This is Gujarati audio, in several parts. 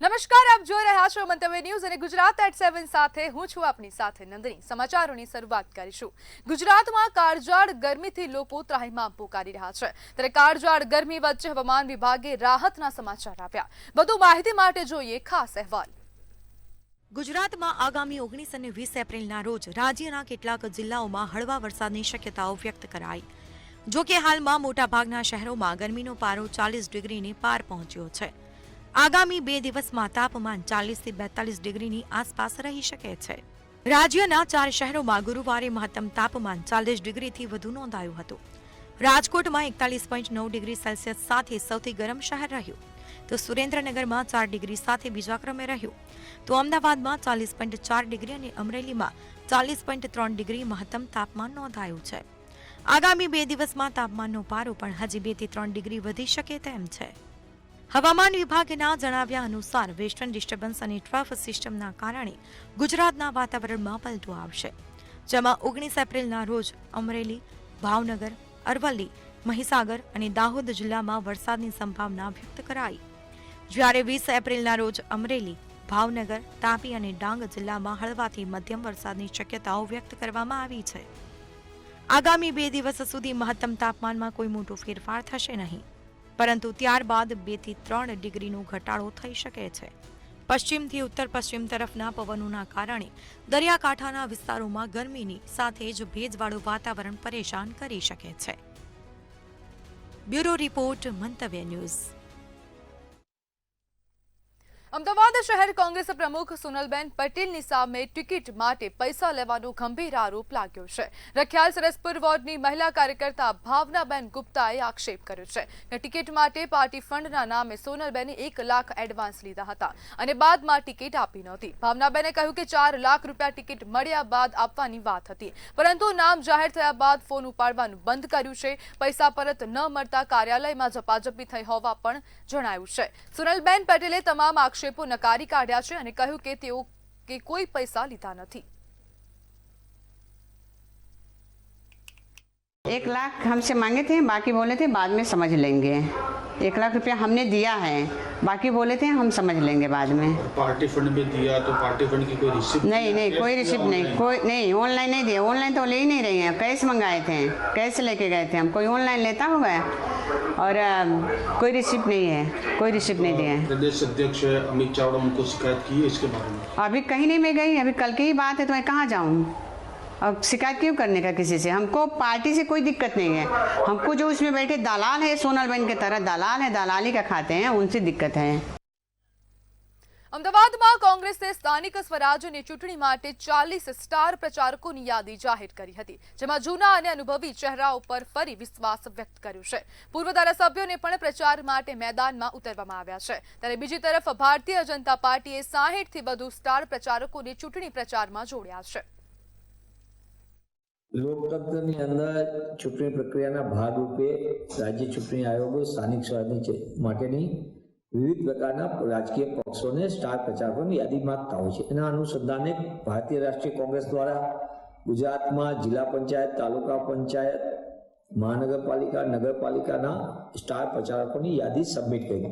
નમસ્કાર, આપ જોઈ રહ્યા છો મંતવ્ય ન્યૂઝ અને ગુજરાત એટ 7 સાથે હું છું આપની સાથે નંદની। સમાચારોની શરૂઆત કરીશું। ગુજરાતમાં કાળઝાળ ગરમીથી લોકો ત્રાહિમામ પોકારી રહ્યા છે, ત્યારે કાળઝાળ ગરમી વચ્ચે હવામાન વિભાગે રાહતના સમાચાર આપ્યા। વધુ માહિતી માટે જોઈએ ખાસ અહેવાલ। ગુજરાતમાં આગામી 19 અને 20 એપ્રિલના રોજ રાજ્યના કેટલાક જિલ્લાઓમાં હળવા વરસાદની શક્યતાઓ વ્યક્ત કરાઈ। જો કે હાલમાં મોટાભાગના શહેરોમાં ગરમીનો પારો 40 ડિગ્રીને પાર પહોંચ્યો છે। આગામી 2 દિવસમાં તાપમાન 40 થી 42 ડિગ્રીની આસપાસ રહી શકે છે। રાજ્યના 4 શહેરોમાં ગુરુવારે મહત્તમ તાપમાન 40 ડિગ્રીથી વધુ નોંધાયું હતું। રાજકોટમાં 41.9 ડિગ્રી સેલ્સિયસ સાથે સૌથી ગરમ શહેર રહ્યું, તો સુરેન્દ્રનગરમાં 4 ડિગ્રી સાથે બીજા ક્રમે રહ્યું, તો અમદાવાદમાં 40.4 ડિગ્રી અને અમરેલીમાં 40.3 ડિગ્રી મહત્તમ તાપમાન નોંધાયું છે। આગામી 2 દિવસમાં તાપમાનનો પારો પણ હજી 2 થી 3 ડિગ્રી વધી શકે તેમ છે। હવામાન વિભાગના જણાવ્યા અનુસાર વેસ્ટર્ન ડિસ્ટર્બન્સ અને ટ્રફ સિસ્ટમના કારણે ગુજરાતના વાતાવરણમાં પલટો આવશે, જેમાં 19 એપ્રિલના રોજ અમરેલી, ભાવનગર, અરવલ્લી, મહીસાગર અને દાહોદ જિલ્લામાં વરસાદની સંભાવના વ્યક્ત કરાઈ, જ્યારે 20 એપ્રિલના રોજ અમરેલી, ભાવનગર, તાપી અને ડાંગ જિલ્લામાં હળવાથી મધ્યમ વરસાદની શક્યતાઓ વ્યક્ત કરવામાં આવી છે। આગામી 2 દિવસ સુધી મહત્તમ તાપમાનમાં કોઈ મોટો ફેરફાર થશે નહીં, પરંતુ ત્યારબાદ 2 થી 3 ડિગ્રીનો ઘટાડો થઈ શકે છે। પશ્ચિમથી ઉત્તર પશ્ચિમ તરફના પવનોના કારણે દરિયાકાંઠાના વિસ્તારોમાં ગરમીની સાથે જ ભેજવાળું વાતાવરણ પરેશાન કરી શકે છે। બ્યુરો રિપોર્ટ, મંતવ્ય ન્યૂઝ। અમદાવાદ શહેર કોંગ્રેસ પ્રમુખ સોનલબેન પટેલની સામે ટિકિટ માટે પૈસા લેવાનો ગંભીર આરોપ લાગ્યો છે। રખિયાલ સરસપુર વોર્ડની મહિલા કાર્યકર્તા ભાવનાબેન ગુપ્તાએ આક્ષેપ કર્યો છે કે ટિકિટ માટે પાર્ટી ફંડના નામે સોનલબેને 1 લાખ એડવાન્સ લીધા હતા અને બાદમાં ટિકિટ આપી નહોતી। ભાવનાબેને કહ્યું કે 4 લાખ રૂપિયા ટિકિટ મળ્યા બાદ આપવાની વાત હતી, પરંતુ નામ જાહેર થયા બાદ ફોન ઉપાડવાનું બંધ કર્યું છે। પૈસા પરત ન મળતા કાર્યાલયમાં ઝપાઝપી થઈ હોવા પણ જણાયું છે। સોનલબેન પટેલે તમામ આક્ષેપો નકારી કાઢ્યા છે અને કહ્યું કે તેઓ કોઈ પૈસા લીધા નથી। 1 लाख हमसे मांगे थे, बाकी बोले थे बाद में समझ लेंगे। 1 लाख रुपया हमने दिया है, बाकी बोले थे हम समझ लेंगे बाद में। पार्टी फंड में दिया तो पार्टी फंड की कोई रिसिप्ट नहीं कोई रिसिप्ट नहीं, कोई नहीं। ऑनलाइन नहीं दिया, ऑनलाइन तो ले ही नहीं रही हैं। कैश मंगाए थे, कैश लेके गए थे हम। कोई ऑनलाइन लेता होगा और कोई रिसिप्ट नहीं है, कोई रिसिप्ट नहीं दिया है। प्रदेश अध्यक्ष अमित चावड़ा उनको शिकायत की है इसके बारे में? अभी कहीं नहीं मैं गई, अभी कल की ही बात है, तो मैं कहाँ जाऊँ? अब शिकायत क्यों करने का किसी से? हमको पार्टी से कोई दिक्कत नहीं है। हमको जो उसमें बैठे दलाल है, सोनलबेन की तरह दलाल है, दलाली का खाते हैं, उनसे दिक्कत है। અમદાવાદમાં કોંગ્રેસે સ્થાનિક સ્વરાજ્યની ચૂંટણી માટે 40 સ્ટાર પ્રચારકોની યાદી જાહેર કરી હતી, જેમાં જૂના અને અનુભવી ચહેરાઓ પર ફરી વિશ્વાસ વ્યક્ત કર્યો છે। પૂર્વ ધારાસભ્યોને પણ પ્રચાર માટે મેદાનમાં ઉતરવામાં આવ્યા છે, ત્યારે બીજી તરફ ભારતીય જનતા પાર્ટીએ 60 થી વધુ સ્ટાર પ્રચારકોને ચૂંટણી પ્રચારમાં જોડ્યા છે। લોકતંત્રની અંદર ચૂંટણી પ્રક્રિયાના ભાગરૂપે રાજ્ય ચૂંટણી આયોગે સ્થાનિક સ્વરાજ્ય માટેની વિવિધ પ્રકારના રાજકીય પક્ષોને સ્ટાર પ્રચારકોની યાદી માંગતા હોય છે। એના અનુસંધાને ભારતીય રાષ્ટ્રીય કોંગ્રેસ દ્વારા ગુજરાતમાં જિલ્લા પંચાયત, તાલુકા પંચાયત, મહાનગરપાલિકા, નગરપાલિકાના સ્ટાર પ્રચારકોની યાદી સબમિટ કરી।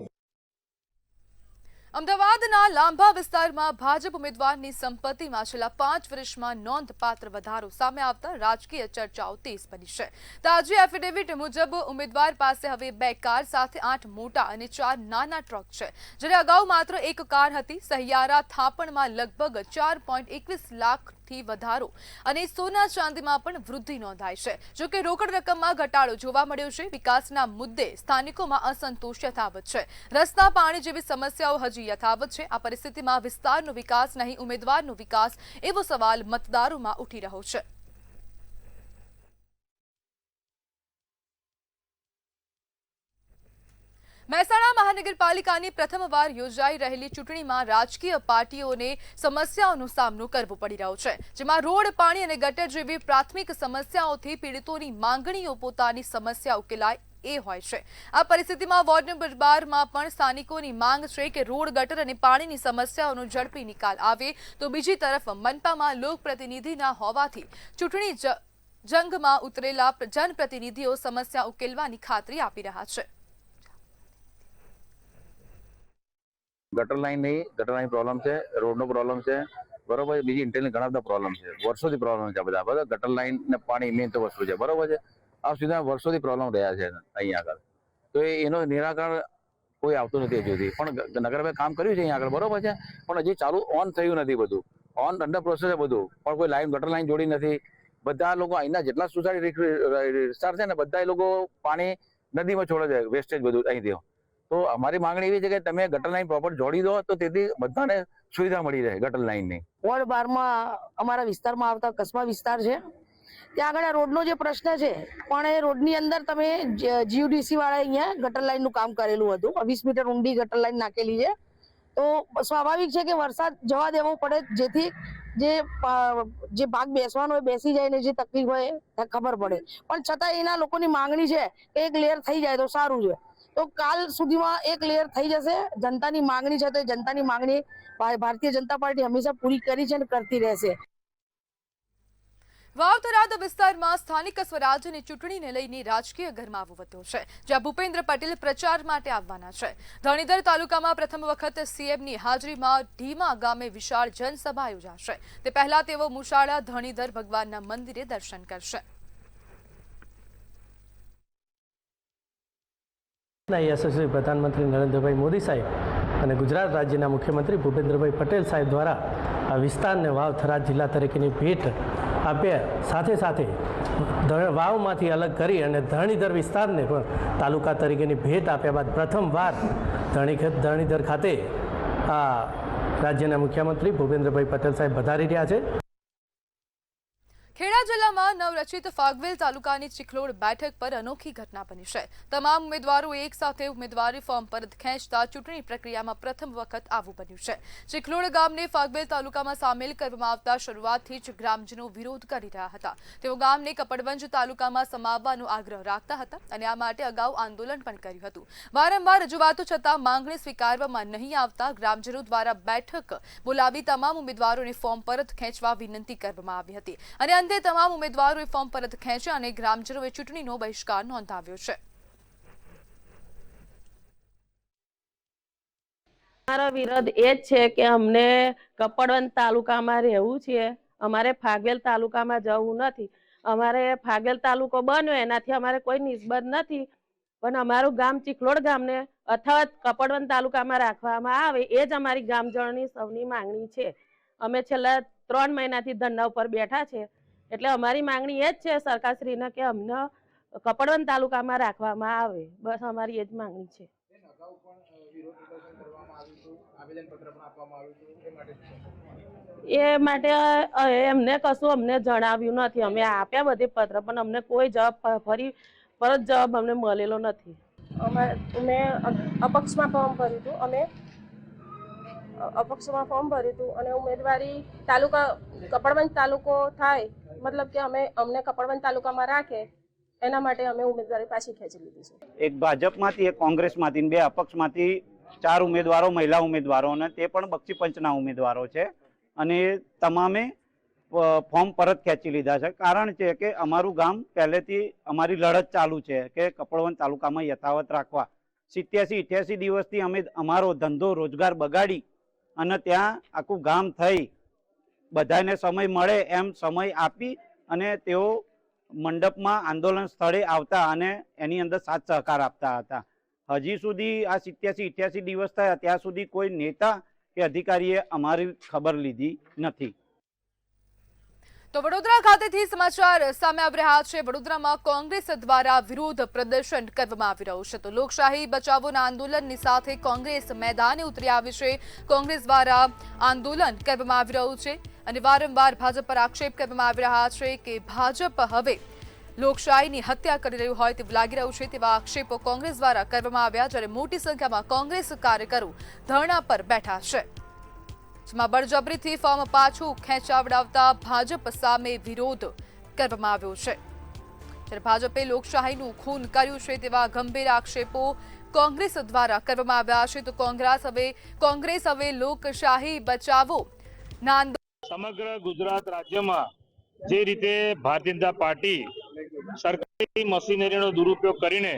અમદાવાદના લાંભા વિસ્તારમાં ભાજપ ઉમેદવારની સંપત્તિમાં છેલ્લા 5 વર્ષમાં નોંધપાત્ર વધારો સામે આવતા રાજકીય ચર્ચાઓ તેજ બની છે। તાજી એફિડેવિટ મુજબ ઉમેદવાર પાસે હવે 2 કાર સાથે 8 મોટા અને 4 નાના ટ્રક છે, જ્યારે અગાઉ માત્ર 1 કાર હતી। સહિયારા થાપણમાં લગભગ 4.21 લાખથી વધારો અને સોના ચાંદીમાં પણ વૃદ્ધિ નોંધાઈ છે। જો કે રોકડ રકમમાં ઘટાડો જોવા મળ્યો છે। વિકાસના મુદ્દે સ્થાનિકોમાં અસંતોષ યથાવત છે। રસ્તા, પાણી જેવી સમસ્યાઓ હજી યથાવત છે। આ પરિસ્થિતિમાં વિસ્તારનો વિકાસ નહીં, ઉમેદવારનો વિકાસ, એવો સવાલ મતદારોમાં ઉઠી રહ્યો છે। મહેસાણા મહાનગરપાલિકાની પ્રથમવાર યોજાઈ રહેલી ચૂંટણીમાં રાજકીય પાર્ટીઓને સમસ્યાઓનો સામનો કરવો પડી રહ્યો છે, જેમાં રોડ, પાણી અને ગટર જેવી પ્રાથમિક સમસ્યાઓથી પીડિતોની માંગણીઓ પોતાની સમસ્યા ઉકેલાય એ હોય છે। આ પરિસ્થિતિમાં વોર્ડ નંબર 12માં પણ સ્થાનિકોની માંગ છે કે રોડ, ગટર અને પાણીની સમસ્યાઓનો ઝડપી નિકાલ આવે, તો બીજી તરફ મનપામાં લોકપ્રતિનિધિના હોવાથી ચૂંટણી જંગમાં ઉતરેલા જનપ્રતિનિધિઓ સમસ્યા ઉકેલવાની ખાતરી આપી રહ્યા છે। ગટર લાઈન નહીં, ગટર લાઈન પ્રોબ્લેમ છે, રોડનો પ્રોબ્લેમ છે, બરોબર. બીજી ઇન્ટેલિજન્ટ ઘણા બધા પ્રોબ્લેમ છે, વર્ષોથી પ્રોબ્લેમ છે બધા. બરાબર, ગટર લાઈન ને પાણી મેઇન તો વસ્તુ છે, બરોબર છે. આ સુધી વર્ષોથી પ્રોબ્લેમ રહ્યા છે અહીંયા આગળ, તો એનો નિરાકરણ કોઈ આવતું નથી હજુ સુધી. પણ નગરપાલિકાએ કામ કર્યું છે અહીંયા આગળ, બરોબર છે, પણ હજી ચાલુ ઓન થયું નથી, બધું ઓન અંડર પ્રોસેસ છે બધું, પણ કોઈ લાઈન ગટર લાઈન જોડી નથી. બધા લોકો અહીંના જેટલા સોસાયટી વિસ્તાર છે ને બધા એ લોકો પાણી નદીમાં છોડે છે, વેસ્ટેજ બધું અહીંથી. તો અમારી માંગણી એવી છે કે તમે ગટર લાઈન પ્રોપર જોડી દો, તો તેથી બધાને સુવિધા મળી રહે ગટર લાઈનની. વોર્ડ 12માં અમારા વિસ્તારમાં આવતા કસ્બા વિસ્તાર છે, ત્યાં આગળ રોડનો જે પ્રશ્ન છે, પણ એ રોડની અંદર તમે જીયુડીસી વાળા અહીંયા ગટર લાઈનનું કામ કરેલું હતું, 20 મીટર ઊંડી ગટર લાઈન નાખેલી છે. તો સ્વાભાવિક છે કે વરસાદ જવા દેવો પડે, જેથી જે ભાગ બેસવાનો હોય બેસી જાય ને જે તકલીફ હોય ખબર પડે. પણ છતાં એના લોકોની માંગણી છે કે એક લેયર થઈ જાય તો સારું છે. તો કાલ સુધીમાં એક લેયર થઈ જશે. જનતાની માંગણી છે તો એ જનતાની માંગણી ભારતીય જનતા પાર્ટી હંમેશા પૂરી કરી છે અને કરતી રહેશે. વાવ થરાદ વિસ્તારમાં સ્થાનિક સ્વરાજ્યની ચૂંટણીને લઈને રાજકીય ગરમાવો વધ્યો છે, જ્યાં ભૂપેન્દ્ર પટેલ પ્રચાર માટે આવવાના છે. ધણીધર તાલુકામાં પ્રથમ વખત સીએમની હાજરીમાં ઢીમા ગામે વિશાળ જનસભા યોજાશે. તે પહેલા તેઓ મુશાળા ધણીધર ભગવાનના મંદિરે દર્શન કરશે. યશસ્વી પ્રધાનમંત્રી નરેન્દ્રભાઈ મોદી સાહેબ અને ગુજરાત રાજ્યના મુખ્યમંત્રી ભૂપેન્દ્રભાઈ પટેલ સાહેબ દ્વારા આ વિસ્તારને વાવ થરાદ જિલ્લા તરીકેની ભેટ આપ્યા. સાથે સાથે વાવમાંથી અલગ કરી અને ધરણીધર વિસ્તારને પણ તાલુકા તરીકેની ભેટ આપ્યા બાદ પ્રથમવાર ધરણીધર ખાતે આ રાજ્યના મુખ્યમંત્રી ભૂપેન્દ્રભાઈ પટેલ સાહેબ પધારી રહ્યા છે. ખેડા જિલ્લામાં નવરચિત ફાગવેલ તાલુકાની ચિખલોડ બેઠક પર અનોખી ઘટના બની છે. તમામ ઉમેદવારો એક સાથે ઉમેદવારી ફોર્મ પરત ખેંચતા ચૂંટણી પ્રક્રિયામાં પ્રથમ વખત આવું બન્યું છે. ચિખલોડ ગામને ફાગવેલ તાલુકામાં સામેલ કરવામાં આવતા શરૂઆતથી જ ગ્રામજનો વિરોધ કરી રહ્યા હતા. તેઓ ગામને કપડવંજ તાલુકામાં સમાવવાનો આગ્રહ રાખતા હતા અને આ માટે અગાઉ આંદોલન પણ કર્યું હતું. વારંવાર રજૂઆતો છતાં માંગણી સ્વીકારવામાં નહીં આવતા ગ્રામજનો દ્વારા બેઠક બોલાવી તમામ ઉમેદવારોને ફોર્મ પરત ખેંચવા વિનંતી કરવામાં આવી હતી અને અંતે તમામ ઉમેદવારોએ ફોર્મ પરત ખેંચ્યા અને ગ્રામજનોએ ચૂંટણીનો બહિષ્કાર નોંધાવ્યો છે. અમારો વિરોધ એ જ છે કે અમને કપડવંજ તાલુકામાં રહેવું છે, અમારે ફાગવેલ તાલુકામાં જવું નથી. અમારે ફાગવેલ તાલુકો બન્યો એનાથી અમારે કોઈ નિસ્બત નથી, પણ અમારું ગામ ચિખલોડ ગામને અથવા કપડવંજ તાલુકામાં રાખવામાં આવે એ જ અમારી ગામજનોની સૌની માંગણી છે. અમે છેલ્લા 3 મહિનાથી ધરણા ઉપર બેઠા છે, એટલે અમારી માંગણી એ જ છે સરકારશ્રીને કે અમને કપડવંજ તાલુકામાં રાખવામાં આવે. બસ અમારી એ જ માંગણી છે. એ માટે એમને કશું અમને જણાવ્યું નથી. અમે આપ્યા બધે પત્ર પણ અમને કોઈ જવાબ પરત જવાબ અમને મળેલો નથી. મેં અપક્ષમાં ફોર્મ ભર્યું હતું. અમે અપક્ષમાં ફોર્મ ભર્યું હતું અને ઉમેદવારી તાલુકા કપડવંજ તાલુકો થાય, મતલબ કે અમને કપડવંજ તાલુકામાં રાખે એના માટે અમે ઉમેદવારી પાછી ખેંચી લીધી છે. એક ભાજપમાંથી, એક કોંગ્રેસમાંથી, 2 અપક્ષમાંથી 4 ઉમેદવારો મહિલા ઉમેદવારો અને તે પણ બક્ષી પંચના ઉમેદવારો છે અને તમામે ફોર્મ પરત ખેંચી લીધા છે. કારણ છે કે અમારું ગામ પહેલેથી અમારી લડત ચાલુ છે કે કપડવંજ તાલુકામાં યથાવત રાખવા. 87-88 દિવસથી અમે અમારો ધંધો રોજગાર બગાડી અને ત્યાં આખું ગામ થઈ બધાને સમય મળે એમ સમય આપી અને તેઓ મંડપમાં આંદોલન સ્થળે આવતા અને એની અંદર સાથ સહકાર આપતા હતા. હજી સુધી આ 87-88 દિવસ થયા ત્યાં સુધી કોઈ નેતા કે અધિકારીએ અમારી ખબર લીધી નથી. તો વડોદરા ખાતેથી સમાચાર સામે આવી રહ્યા છે. વડોદરામાં કોંગ્રેસ દ્વારા વિરોધ પ્રદર્શન કરવામાં આવી રહ્યું છે. તો લોકશાહી બચાવોના આંદોલનની સાથે કોંગ્રેસ મેદાને ઉતરી આવી છે. કોંગ્રેસ દ્વારા આંદોલન કરવામાં આવી રહ્યું છે અને વારંવાર ભાજપ પર આક્ષેપ કરવામાં આવી રહ્યા છે કે ભાજપ હવે લોકશાહીની હત્યા કરી રહ્યું હોય તેવું લાગી રહ્યું છે. તેવા આક્ષેપો કોંગ્રેસ દ્વારા કરવામાં આવ્યા, જ્યારે મોટી સંખ્યામાં કોંગ્રેસ કાર્યકરો ધરણા પર બેઠા છે, જેમાં બળજબરીથી ફોર્મ પાછું ખેંચાવડાવતા ભાજપ સામે વિરોધ કરવામાં આવ્યો છે. ત્યારે ભાજપે લોકશાહીનું ખૂન કર્યું છે તેવા ગંભીર આક્ષેપો કોંગ્રેસ દ્વારા કરવામાં આવ્યા છે. તો કોંગ્રેસ હવે લોકશાહી બચાવો સમગ્ર ગુજરાત રાજ્યમાં જે રીતે ભારતીય જનતા પાર્ટી સરકારી મશીનરીનો દુરુપયોગ કરીને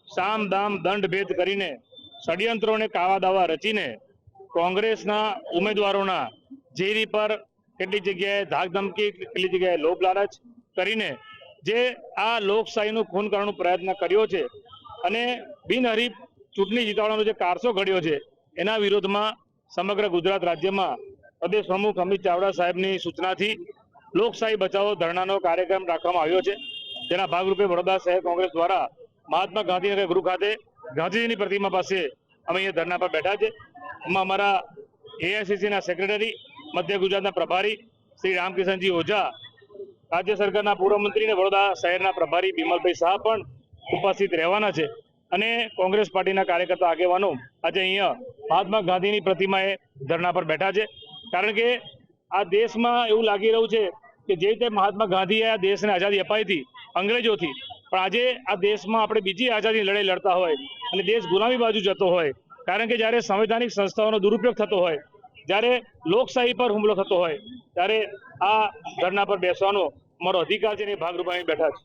સામ દામ દંડ ભેદ કરીને ષડયંત્રોને કાવા દાવા રચીને કોંગ્રેસના ઉમેદવારોના જેરી પર કેટલી જગ્યાએ ધાકધમકી, કેટલી જગ્યાએ લોભ લાલચ કરીને જે આ લોકશાહીનું ખૂન કરવાનો પ્રયત્ન કર્યો છે અને બિનહરીફ ચૂંટણી જીતાડવાનો જે કારસો ઘડ્યો છે એના વિરોધમાં સમગ્ર ગુજરાત રાજ્યમાં પ્રદેશ પ્રમુખ અમિત ચાવડા સાહેબની સૂચનાથી લોકશાહી બચાવો ધરણાનો કાર્યક્રમ રાખવામાં આવ્યો છે, જેના ભાગરૂપે વડોદરા શહેર કોંગ્રેસ દ્વારા મહાત્મા ગાંધીનગર ગૃહ ખાતે ગાંધીજીની પ્રતિમા પાસે અમે અહીંયા ધરણા પર બેઠા છે. એમાં અમારા એઆઈસીસીના સેક્રેટરી, મધ્ય ગુજરાતના પ્રભારી શ્રી રામકિશનજી ઓઝા, રાજ્ય સરકારના પૂર્વ મંત્રી અને વડોદરા શહેરના પ્રભારી બિમલભાઈ શાહ પણ ઉપસ્થિત રહેવાના છે અને કોંગ્રેસ પાર્ટીના કાર્યકર્તા આગેવાનો આજે અહીંયા મહાત્મા ગાંધીની પ્રતિમાએ ધરણા પર બેઠા છે. કારણ કે આ દેશમાં એવું લાગી રહ્યું છે કે જે રીતે મહાત્મા ગાંધીએ આ દેશને આઝાદી અપાઈ હતી અંગ્રેજોથી, પણ આજે આ દેશમાં આપણે બીજી આઝાદી લડાઈ લડતા હોય અને દેશ ગુલામી બાજુ જતો હોય. કારણ કે જ્યારે સંવૈધાનિક સંસ્થાઓનો દુરુપયોગ થતો હોય, જ્યારે લોકશાહી પર હુમલો થતો હોય, ત્યારે આ ધરણા પર બેસવાનો અમારો અધિકાર છે અને એ ભાગરૂપે અહીં બેઠા છે.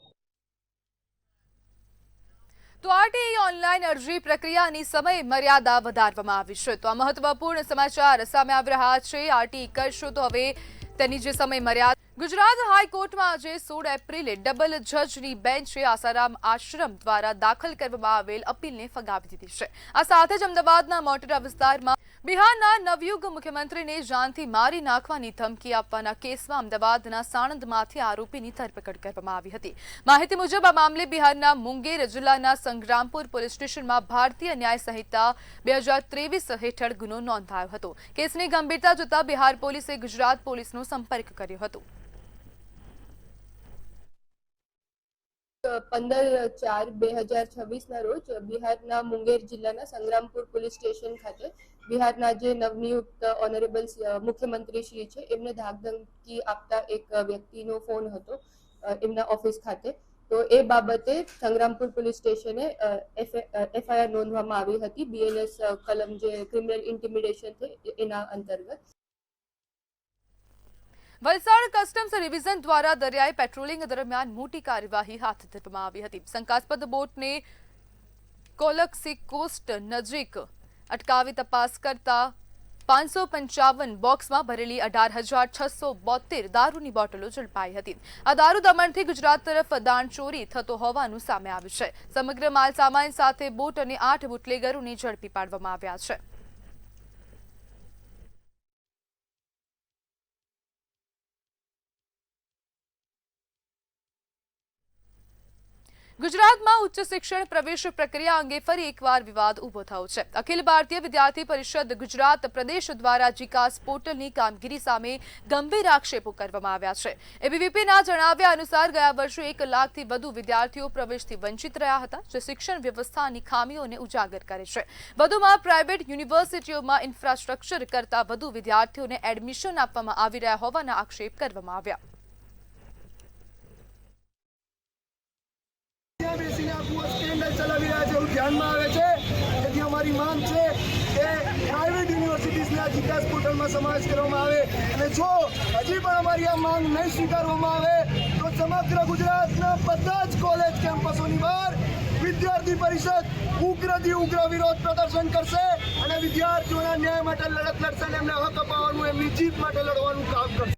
તો આરટીઈ ઓનલાઈન અરજી પ્રક્રિયાની સમય મર્યાદા વધારવામાં આવી છે. તો આ મહત્વપૂર્ણ સમાચાર સામે આવી રહ્યા છે. આરટીઈ કરશો તો હવે તેની જે સમય મર્યાદા. ગુજરાત હાઈકોર્ટમાં આજે 16 એપ્રિલે ડબલ જજની બેન્ચે આસારામ આશ્રમ દ્વારા દાખલ કરવામાં આવેલ અપીલને ફગાવી દીધી છે. આ સાથે જ અમદાવાદના મોટેરા વિસ્તારમાં બિહારના નવયુગ મુખ્યમંત્રીને જાનથી મારી નાખવાની ધમકી આપવાના કેસમાં અમદાવાદના સાણંદમાંથી આરોપીની ધરપકડ કરવામાં આવી હતી. માહિતી મુજબ આ મામલે બિહારના મુંગેર જિલ્લાના સંગ્રામપુર પોલીસ સ્ટેશનમાં ભારતીય ન્યાય સંહિતા 2023 હેઠળ ગુનો નોંધાયો હતો. કેસની ગંભીરતા જોતા બિહાર પોલીસે ગુજરાત પોલીસનો સંપર્ક કર્યો હતો. 15/4/2026 ના રોજ બિહારના મુંગેર જિલ્લાના સંગ્રામપુર પોલીસ સ્ટેશન ખાતે બિહારના જે નવનિયુક્ત ઓનરેબલ મુખ્યમંત્રી શ્રી છે એમને ધાકધમકી આપતા એક વ્યક્તિનો ફોન હતો એમના ઓફિસ ખાતે. તો એ બાબતે સંગ્રામપુર પોલીસ સ્ટેશને એફઆઈઆર નોંધવામાં આવી હતી બીએનએસ કલમ જે ક્રિમિનલ ઇન્ટિમિડેશન છે એના અંતર્ગત. વલસાડ કસ્ટમ્સ ડિવિઝન દ્વારા દરિયાઈ પેટ્રોલિંગ દરમિયાન મોટી કાર્યવાહી હાથ ધરવામાં આવી હતી. શંકાસ્પદ બોટને કોલકસી કોસ્ટ નજીક અટકાવી તપાસ કરતા 555 બોક્સમાં ભરેલી 18,672 દારૂની બોટલો ઝડપાઈ હતી. આ દારૂ દમણથી ગુજરાત તરફ દાણચોરી થતો હોવાનું સામે આવ્યું છે. સમગ્ર માલ સામાન સાથે બોટ અને 8 બુટલેગરોને ઝડપી પાડવામાં આવ્યા છે. ગુજરાતમાં ઉચ્ચ શિક્ષણ પ્રવેશ પ્રક્રિયા અંગે ફરી એકવાર વિવાદ ઉભો થયો છે. અખિલ ભારતીય વિદ્યાર્થી પરિષદ ગુજરાત પ્રદેશ દ્વારા જીકાસ પોર્ટલની કામગીરી સામે ગંભીર આક્ષેપો કરવામાં આવ્યા છે. એબીવીપીના જણાવ્યા અનુસાર ગયા વર્ષે 1 લાખથી વધુ વિદ્યાર્થીઓ પ્રવેશથી વંચિત રહ્યા હતા, જે શિક્ષણ વ્યવસ્થાની ખામીઓને ઉજાગર કરે છે. વધુમાં પ્રાઇવેટ યુનિવર્સિટીઓમાં ઇન્ફ્રાસ્ટ્રક્ચર કરતાં વધુ વિદ્યાર્થીઓને એડમિશન આપવામાં આવી રહ્યા હોવાના આક્ષેપ કરવામાં આવ્યા. ચલાવી રહ્યા છે એવું ધ્યાનમાં આવે છે. તેથી અમારી માંગ છે કે પ્રાઇવેટ યુનિવર્સિટીઝના જીકાસ પોર્ટલમાં સમાવેશ કરવામાં આવે અને જો હજી પણ અમારી આ માંગ નહીં સ્વીકારવામાં આવે તો સમગ્ર ગુજરાતના બધા જ કોલેજ કેમ્પસોની બહાર વિદ્યાર્થી પરિષદ ઉગ્રથી ઉગ્ર વિરોધ પ્રદર્શન કરશે અને વિદ્યાર્થીઓના ન્યાય માટે લડત લડશે અને એમને હક અપાવવાનું, એમની જીત માટે લડવાનું કામ કરશે.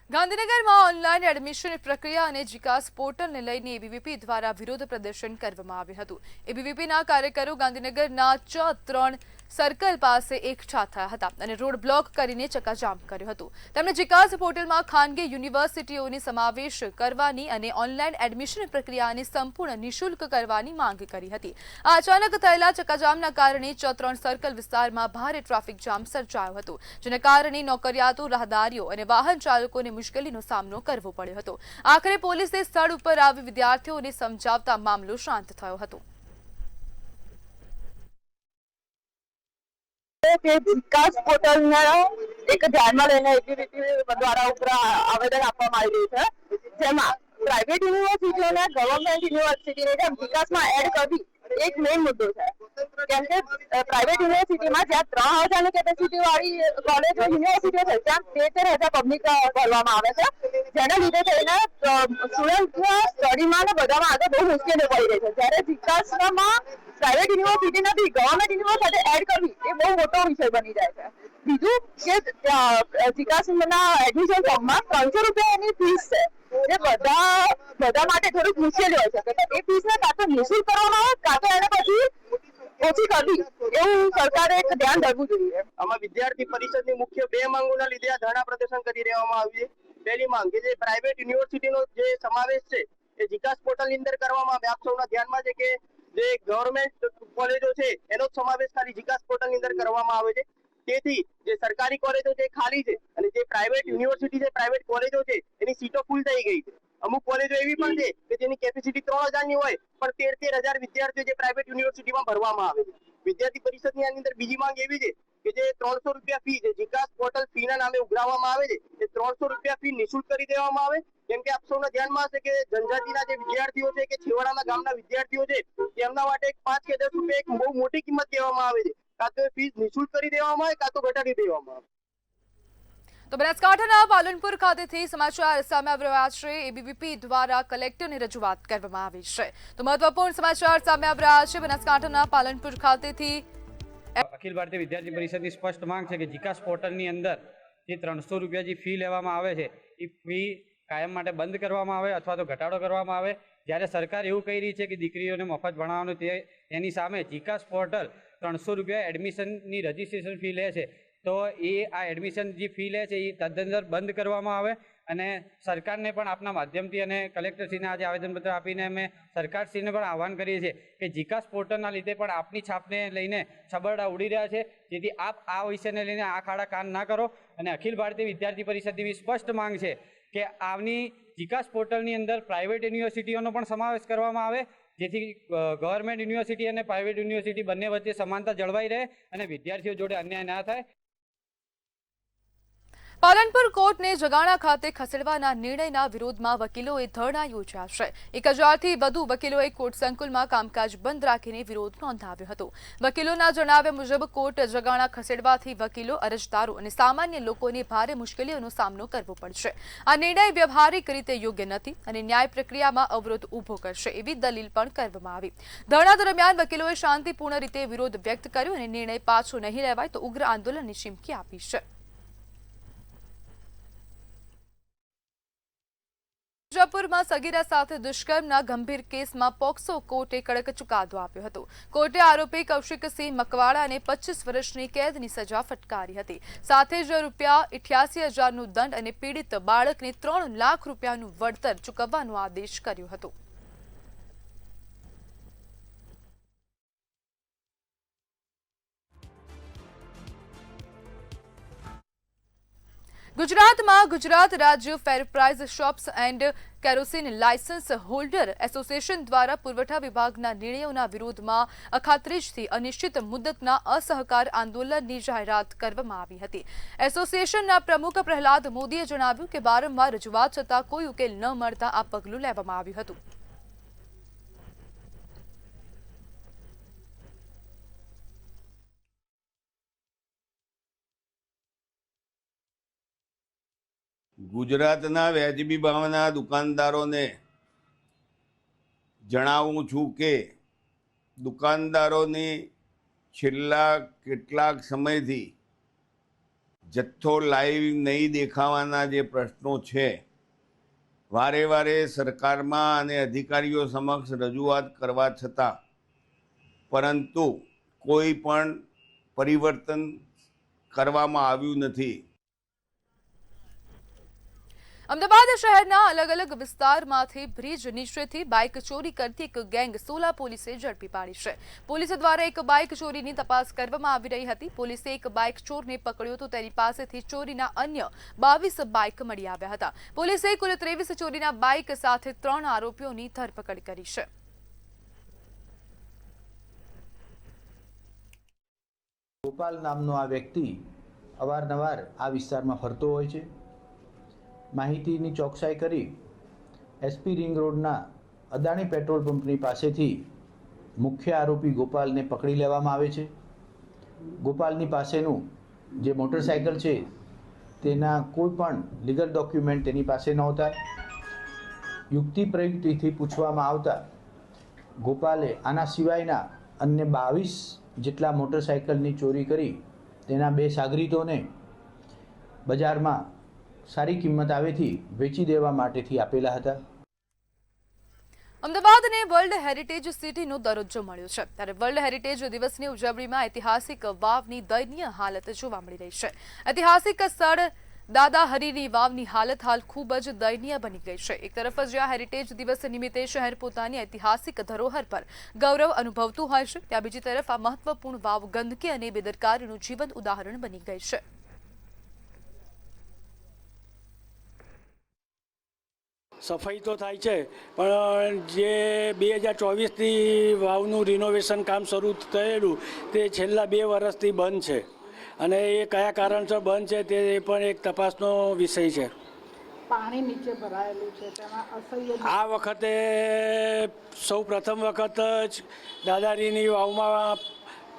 ગાંધીનગરમાં ઓનલાઈન એડમિશન પ્રક્રિયા અને જીકાસ પોર્ટલને લઈને એબીવીપી દ્વારા વિરોધ પ્રદર્શન કરવામાં આવ્યું હતું. એબીવીપીના કાર્યકરો ગાંધીનગરના 3 સર્કલ પાસે એકઠા થયા હતા અને રોડ બ્લોક કરીને ચક્કાજામ કર્યું હતું. તેમણે જીકાસ પોર્ટલમાં ખાનગી યુનિવર્સિટીઓને સમાવેશ કરવાની અને ઓનલાઈન એડમિશન પ્રક્રિયાને સંપૂર્ણ નિઃશુલ્ક કરવાની માંગ કરી હતી. આ અચાનક થયેલા ચક્કાજામના કારણે 3 સર્કલ વિસ્તારમાં ભારે ટ્રાફિક જામ સર્જાયો હતો, જેના કારણે નોકરિયાતો, રાહદારીઓ અને વાહન ચાલકોને મુશ્કેલીનો સામનો કરવો પડ્યો હતો. આખરે પોલીસે સ્થળ ઉપર આવી વિદ્યાર્થીઓને સમજાવતા મામલો શાંત થયો હતો. જીકાસ પોર્ટલને એક ધ્યાનમાં લઈને એબીવીપી દ્વારા ઉપર આવેદન આપવામાં આવી રહ્યું છે, જેમાં પ્રાઇવેટ યુનિવર્સિટીઓને ગવર્મેન્ટ યુનિવર્સિટીને જીકાસમાં એડ કરવી એક મેઇન મુદ્દો છે. કેમ કે પ્રાઇવેટ યુનિવર્સિટીમાં જ્યાં 3000 ની કેપેસિટી વાળી કોલેજો યુનિવર્સિટીઓ છે ત્યાં 13,000 પબ્લિક ભરવામાં આવે છે, જેના લીધે થઈને સ્ટુડન્ટના સ્ટડીમાં ને બધામાં આગળ બહુ મુશ્કેલી પડી રહી છે. જ્યારે જીકાસમાં પ્રાઇવેટ યુનિવર્સિટી નથી, ગવર્મેન્ટ યુનિવર્સિટી એડ કરવી એ બહુ મોટો વિષય બની જાય છે. બીજું કે જીકાસના એડમિશન ફોર્મમાં 300 રૂપિયાની ફીસ છે, જે બધા માટે થોડીક મુશ્કેલી હોય છે. એ ફીસને કાં તો નિઃશુલ્ક કરવામાં આવે કાં તો એને પછી ઓછી કરવી, એવું સરકારે એક ધ્યાન રાખવું જોઈએ. આમાં વિદ્યાર્થી પરિષદની મુખ્ય 2 માંગોના લીધે આ ધરણા પ્રદર્શન કરી રહેવામાં આવ્યું છે. પહેલી માંગ કે જે પ્રાઇવેટ યુનિવર્સિટીનો જે સમાવેશ છે એ જીકાસ પોર્ટલની અંદર કરવામાં આવે. આપ સૌના ધ્યાનમાં છે કે જે ગવર્મેન્ટ કોલેજો છે એનો સમાવેશ ખાલી જીકાસ પોર્ટલની અંદર કરવામાં આવે છે. તેથી જે સરકારી કોલેજો છે ખાલી છે અને જે પ્રાઇવેટ યુનિવર્સિટી છે, પ્રાઇવેટ કોલેજો છે એની સીટો ફૂલ થઈ ગઈ છે. અમુક કોલેજો એવી પણ છે કે જેની કેપેસિટી 3000 ની હોય પણ 13,000 વિદ્યાર્થીઓ જે પ્રાઇવેટ યુનિવર્સિટીમાં ભરવામાં આવે છે. વિદ્યાર્થી પરિષદની આની અંદર બીજી માંગ એવી છે કે જે 300 રૂપિયા ફી જે જીકાસ પોર્ટલ ફીના નામે ઉઘરાવવામાં આવે છે એ 300 રૂપિયા ફી નિઃશુલ્ક કરી દેવામાં આવે. કેમ કે આપ સૌના ધ્યાનમાં હશે કે જનજાતિના જે વિદ્યાર્થીઓ છે કે છેવાડાના ગામના વિદ્યાર્થીઓ છે તેમના માટે 5 કે 10 રૂપિયા એક બહુ મોટી કિંમત કહેવામાં આવે છે. કાં તો ફીસ નિઃશુલ્ક કરી દેવામાં આવે કાં તો ઘટાડી દેવામાં આવે. તો બનાસકાંઠાના પાલનપુર ખાતેથી સમાચાર સામે આવી રહ્યા છે. એબીવીપી દ્વારા કલેક્ટરને રજૂઆત કરવામાં આવી છે. તો મહત્વપૂર્ણ સમાચાર સામે આવી રહ્યા છે. બનાસકાંઠાના પાલનપુર ખાતેથી અખિલ ભારતીય વિદ્યાર્થી પરિષદની સ્પષ્ટ માંગ છે કે જીકાસ પોર્ટલની અંદર જે 300 રૂપિયા જે ફી લેવામાં આવે છે એ ફી કાયમ માટે બંધ કરવામાં આવે અથવા તો ઘટાડો કરવામાં આવે. જ્યારે સરકાર એવું કહી રહી છે કે દીકરીઓને મફત ભણાવવાનું, એની સામે જીકાસ પોર્ટલ 300 રૂપિયા એડમિશનની રજિસ્ટ્રેશન ફી લે છે. તો એ આ એડમિશન જે ફી લે છે એ તદ્દન બંધ કરવામાં આવે. અને સરકારને પણ આપના માધ્યમથી અને કલેક્ટરશ્રીને આજે આવેદનપત્ર આપીને અમે સરકારશ્રીને પણ આહવાન કરીએ છીએ કે જીકાસ પોર્ટલના લીધે પણ આપની છાપને લઈને છબરડા ઉડી રહ્યા છે. જેથી આપ આ વિષયને લઈને આ ખાડા કાન ના કરો. અને અખિલ ભારતીય વિદ્યાર્થી પરિષદની સ્પષ્ટ માંગ છે કે આવની જીકાસ પોર્ટલની અંદર પ્રાઇવેટ યુનિવર્સિટીઓનો પણ સમાવેશ કરવામાં આવે, જેથી ગવર્મેન્ટ યુનિવર્સિટી અને પ્રાઇવેટ યુનિવર્સિટી બંને વચ્ચે સમાનતા જળવાઈ રહે અને વિદ્યાર્થીઓ જોડે અન્યાય ના થાય. પાલનપુર કોર્ટને જગાણા ખાતે ખસેડવાના નિર્ણયના વિરોધમાં વકીલોએ ધરણા યોજ્યા છે. 1000થી વધુ વકીલોએ કોર્ટ સંકુલમાં કામકાજ બંધ રાખીને વિરોધ નોંધાવ્યો હતો. વકીલોના જણાવ્યા મુજબ કોર્ટ જગાણા ખસેડવાથી વકીલો, અરજદારો અને સામાન્ય લોકોને ભારે મુશ્કેલીઓનો સામનો કરવો પડશે. આ નિર્ણય વ્યવહારિક રીતે યોગ્ય નથી અને ન્યાય પ્રક્રિયામાં અવરોધ ઊભો કરશે એવી દલીલ પણ કરવામાં આવી. ધરણા દરમિયાન વકીલોએ શાંતિપૂર્ણ રીતે વિરોધ વ્યક્ત કર્યો અને નિર્ણય પાછો નહીં લેવાય તો ઉગ્ર આંદોલનની ચીમકી આપી છે. મિર્ઝાપુરમાં સગીરા સાથે દુષ્કર્મના ગંભીર કેસમાં પોક્સો કોર્ટે કડક ચુકાદો આપ્યો હતો. કોર્ટે આરોપી કૌશિકસિંહ મકવાણાને 25 વર્ષની કેદની સજા ફટકારી હતી. સાથે જ ₹88,000નો દંડ અને પીડિત બાળકને 3 લાખ રૂપિયાનું વળતર ચૂકવવાનો આદેશ કર્યો હતો. ગુજરાતમાં ગુજરાત રાજ્ય fair price shops and kerosene licence holder association દ્વારા પુરવઠા વિભાગના નિર્ણયોના વિરોધમાં અખાત્રીજથી અનિશ્ચિત મુદ્દતના અસહકાર આંદોલનની જાહેરાત કરવામાં આવી હતી. એસોસિએશનના પ્રમુખ પ્રહલાદ મોદીએ જણાવ્યું કે વારંવાર રજૂઆત છતાં કોઈ ઉકેલ ન મળતા આ પગલું લેવામાં આવ્યું હતું. ગુજરાતના વ્યાજબી ભાવના દુકાનદારોને જણાવું છું કે દુકાનદારોની છેલ્લા કેટલાક સમયથી જથ્થો લાઈવ નહીં દેખાવાના જે પ્રશ્નો છે, વારે વારે સરકારમાં અને અધિકારીઓ સમક્ષ રજૂઆત કરવા છતાં પરંતુ કોઈ પણ પરિવર્તન કરવામાં આવ્યું નથી. અમદાવાદ શહેરના અલગ અલગ વિસ્તારમાંથી બ્રિજ નીચેથી બાઇક ચોરી કરતી એક ગેંગ સોલા પોલીસે ઝડપી પાડી છે. પોલીસ દ્વારા એક બાઇક ચોરીની તપાસ કરવામાં આવી રહી હતી. પોલીસે એક બાઇક ચોરને પકડ્યો તો તેની પાસેથી ચોરીના અન્ય 22 બાઇક મળી આવ્યા હતા. પોલીસે કુલ 23 ચોરીના બાઇક સાથે 3 આરોપીઓની ધરપકડ કરી છે. ગોપાલ નામનો આ વ્યક્તિ અવારનવાર આ વિસ્તારમાં ફરતો હોય છે. માહિતીની ચોકસાઈ કરી એસપી રિંગ રોડના અદાણી પેટ્રોલ પંપની પાસેથી મુખ્ય આરોપી ગોપાલને પકડી લેવામાં આવે છે. ગોપાલની પાસેનું જે મોટરસાયકલ છે તેના કોઈ પણ લીગલ ડોક્યુમેન્ટ તેની પાસે નહોતા. યુક્તિ પ્રયુક્તિથી પૂછવામાં આવતા ગોપાલે આના સિવાયના અન્ય 22 જેટલા મોટરસાયકલની ચોરી કરી તેના 2 સાગરીતોને બજારમાં સારી કિંમત આવેથી વેચી દેવા માટેથી આપેલા હતા. અમદાવાદને વર્લ્ડ હેરિટેજ સિટીનો દરજ્જો મળ્યો છે, ત્યારે વર્લ્ડ હેરિટેજ દિવસની ઉજવણીમાં ઐતિહાસિક વાવની દયનીય હાલત જોવા મળી રહી છે. ઐતિહાસિક સ્થળ દાદા હરીની વાવની હાલત હાલ ખૂબ જ દયનીય બની ગઈ છે. એક તરફ જ્યાં હેરિટેજ દિવસ નિમિત્તે શહેર પોતાની ઐતિહાસિક ધરોહર પર ગૌરવ અનુભવતું હોય છે, ત્યાં બીજી તરફ આ મહત્વપૂર્ણ વાવ ગંદકી અને બેદરકારીનું જીવંત ઉદાહરણ બની ગઈ છે. સફાઈ તો થાય છે, પણ જે 2024થી વાવનું રિનોવેશન કામ શરૂ થયેલું તે છેલ્લા 2 વર્ષથી બંધ છે, અને એ કયા કારણસર બંધ છે તે પણ એક તપાસનો વિષય છે. પાણી નીચે ભરાયેલું છે, તેમાં અસહ્ય આ વખતે સૌ પ્રથમ વખત જ દાદારીની વાવમાં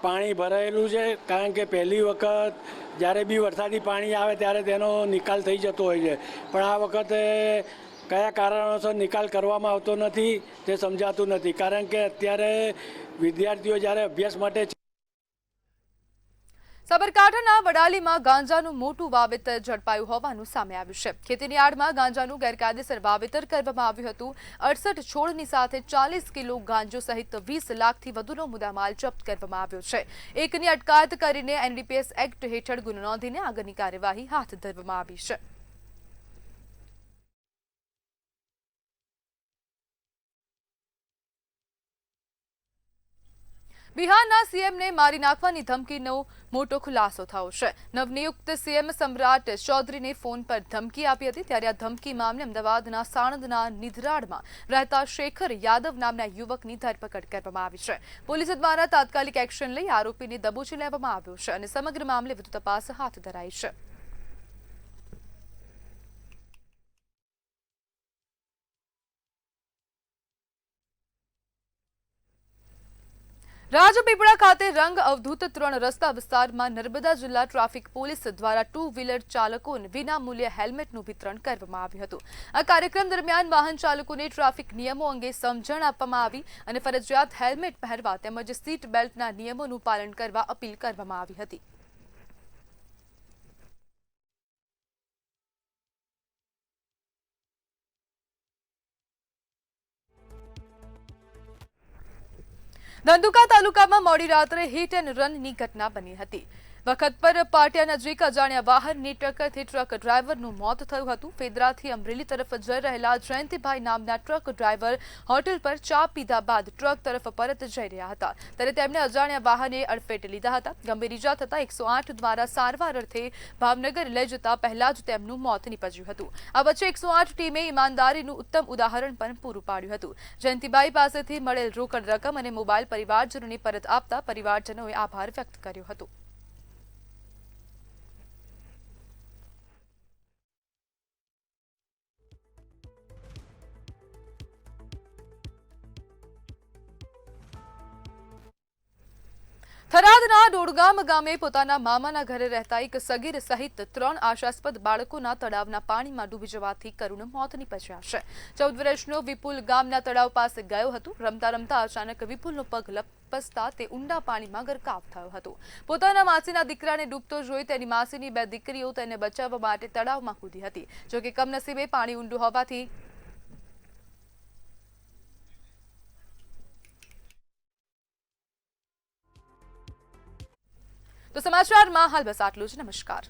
પાણી ભરાયેલું છે, કારણ કે પહેલી વખત જ્યારે બી વરસાદી પાણી આવે ત્યારે તેનો નિકાલ થઈ જતો હોય છે, પણ આ વખતે કયા કારણોસર નિકાલ કરવામાં આવતો નથી તે સમજાતું નથી, કારણ કે અત્યારે વિદ્યાર્થીઓ જ્યારે અભ્યાસ માટે સાબરકાંઠાના વડાલીમાં ગાંજાનું મોટું વાવેતર ઝડપાયું હોવાનું સામે આવ્યું છે. ખેતીની આડમાં ગાંજાનું ગેરકાયદેસર વાવેતર કરવામાં આવ્યું હતું. 68 છોડની સાથે 40 કિલો ગાંજો સહિત 20 લાખથી વધુનો મુદ્દામાલ જપ્ત કરવામાં આવ્યો છે. એકની અટકાયત કરીને એનડીપીએસ એક્ટ હેઠળ ગુનો નોંધીને આગળની કાર્યવાહી હાથ ધરવામાં આવી છે. બિહારના સીએમને મારી નાખવાની ધમકીનો મોટો ખુલાસો થયો છે. નવનિયુક્ત સીએમ સમ્રાટ ચૌધરીને ફોન પર ધમકી આપી હતી, ત્યારે આ ધમકી મામલે અમદાવાદના સાણંદના નિધરાડમાં રહેતા શેખર યાદવ નામના યુવકની ધરપકડ કરવામાં આવી છે. પોલીસ દ્વારા તાત્કાલિક એક્શન લઈ આરોપીને દબોચી લેવામાં આવ્યો છે અને સમગ્ર મામલે વધુ તપાસ હાથ ધરાઈ છે. રાજપીપળા ખાતે રંગ અવધૂત 3 રસ્તા વિસ્તારમાં નર્મદા જિલ્લા ટ્રાફિક પોલીસ દ્વારા 2 વ્હીલર ચાલકોને વિનામૂલ્યે હેલ્મેટનું વિતરણ કરવામાં આવ્યું હતું. આ કાર્યક્રમ દરમિયાન વાહન ચાલકોને ટ્રાફિક નિયમો અંગે સમજણ આપવામાં આવી અને ફરજિયાત હેલ્મેટ પહેરવા તેમજ સીટ બેલ્ટના નિયમોનું પાલન કરવા અપીલ કરવામાં આવી હતી. ધંધુકા તાલુકામાં મોડી રાત્રે હિટ એન્ડ રનની ઘટના બની હતી. વખત પર પાટિયા નજીક અજાણ્યા વાહનની ટક્કરથી ટ્રક ડ્રાઈવરનું મોત થયું હતું. ફેદરાથી અમરેલી તરફ જઈ રહેલા જયંતિભાઈ નામના ટ્રક ડ્રાઈવર હોટેલ પર ચા પીધા બાદ ટ્રક તરફ પરત જઈ રહ્યા હતા, ત્યારે તેમણે અજાણ્યા વાહને અડફેટે લીધા હતા. ગંભીર ઇજા થતા 108 દ્વારા સારવાર અર્થે ભાવનગર લઈ જતા પહેલા જ તેમનું મોત નીપજ્યું હતું. આ વચ્ચે 108 ટીમે ઈમાનદારીનું ઉત્તમ ઉદાહરણ પણ પૂરું પાડ્યું હતું. જયંતિભાઈ પાસેથી મળેલ રોકડ રકમ અને મોબાઈલ પરિવારજનોને પરત આપતા પરિવારજનોએ આભાર વ્યક્ત કર્યો હતો. થરાદના ડોડગામ ગામે પોતાના મામાના ઘરે રહેતા એક સગીર સહિત 3 આશાસ્પદ બાળકોના તળાવના પાણીમાં ડૂબી જવાથી કરુણ મોત નીપજ્યા છે. 14 વર્ષનો વિપુલ ગામના તળાવ પાસે ગયો હતો. રમતા રમતા અચાનક વિપુલનો પગ લપસતા તે ઊંડા પાણીમાં ગરકાવ થયો હતો. પોતાના માસીના દીકરાને ડૂબતો જોઈ તેની માસીની 2 દીકરીઓ તેને બચાવવા માટે તળાવમાં કૂદી હતી. જોકે કમનસીબે પાણી ઊંડું હોવાથી તો સમાચારમાં હાલ બસ આટલું જ. નમસ્કાર.